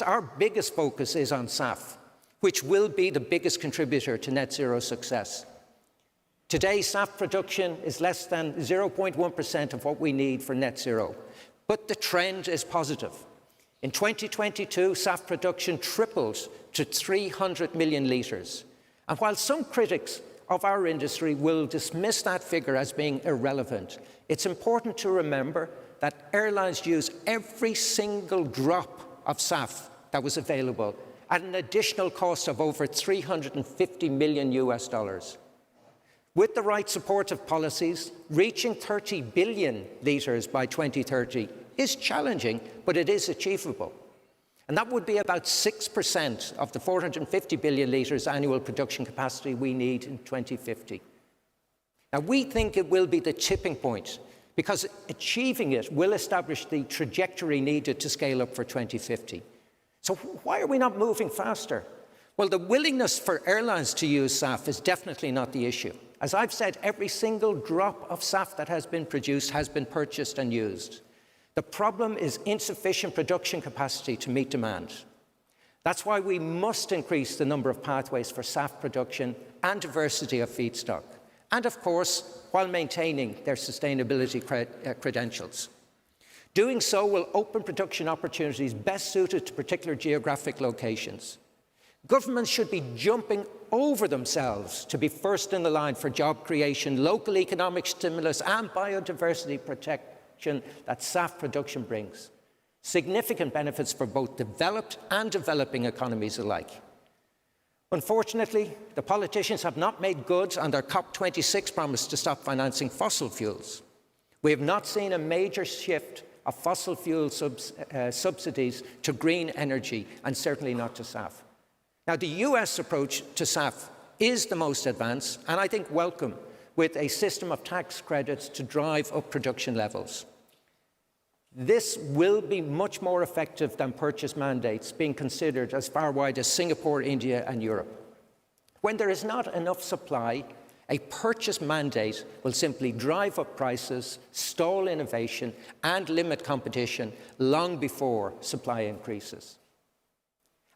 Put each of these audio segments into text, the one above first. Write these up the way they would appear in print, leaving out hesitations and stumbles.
Our biggest focus is on SAF, which will be the biggest contributor to net zero success. Today, SAF production is less than 0.1% of what we need for net zero, but the trend is positive. In 2022, SAF production tripled to 300 million litres. And while some critics of our industry will dismiss that figure as being irrelevant, it's important to remember that airlines use every single drop of SAF that was available at an additional cost of over $350 million US. With the right supportive policies, reaching 30 billion litres by 2030 is challenging, but it is achievable. And that would be about 6% of the 450 billion litres annual production capacity we need in 2050. Now, we think it will be the tipping point, because achieving it will establish the trajectory needed to scale up for 2050. So why are we not moving faster? Well, the willingness for airlines to use SAF is definitely not the issue. As I've said, every single drop of SAF that has been produced has been purchased and used. The problem is insufficient production capacity to meet demand. That's why we must increase the number of pathways for SAF production and diversity of feedstock, and of course, while maintaining their sustainability credentials. Doing so will open production opportunities best suited to particular geographic locations. Governments should be jumping over themselves to be first in the line for job creation, local economic stimulus, and biodiversity protection that SAF production brings. Significant benefits for both developed and developing economies alike. Unfortunately, the politicians have not made good on their COP26 promise to stop financing fossil fuels. We have not seen a major shift of fossil fuel subsidies to green energy, and certainly not to SAF. Now, the US approach to SAF is the most advanced, and I think welcome, with a system of tax credits to drive up production levels. This will be much more effective than purchase mandates being considered as far wide as Singapore, India, and Europe. When there is not enough supply, a purchase mandate will simply drive up prices, stall innovation, and limit competition long before supply increases.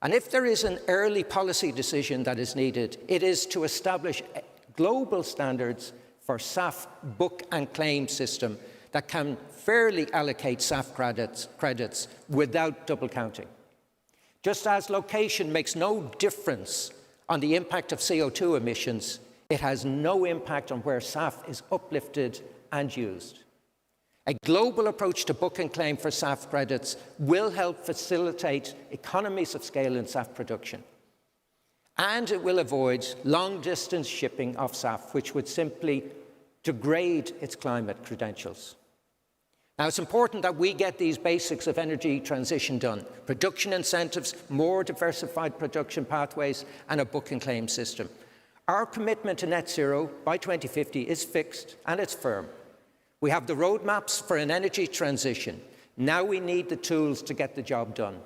And if there is an early policy decision that is needed, it is to establish global standards for SAF book and claim system that can fairly allocate SAF credits without double counting. Just as location makes no difference on the impact of CO2 emissions, it has no impact on where SAF is uplifted and used. A global approach to book and claim for SAF credits will help facilitate economies of scale in SAF production. And it will avoid long-distance shipping of SAF, which would simply degrade its climate credentials. Now, it's important that we get these basics of energy transition done: production incentives, more diversified production pathways, and a book and claim system. Our commitment to net zero by 2050 is fixed and it's firm. We have the roadmaps for an energy transition. Now we need the tools to get the job done.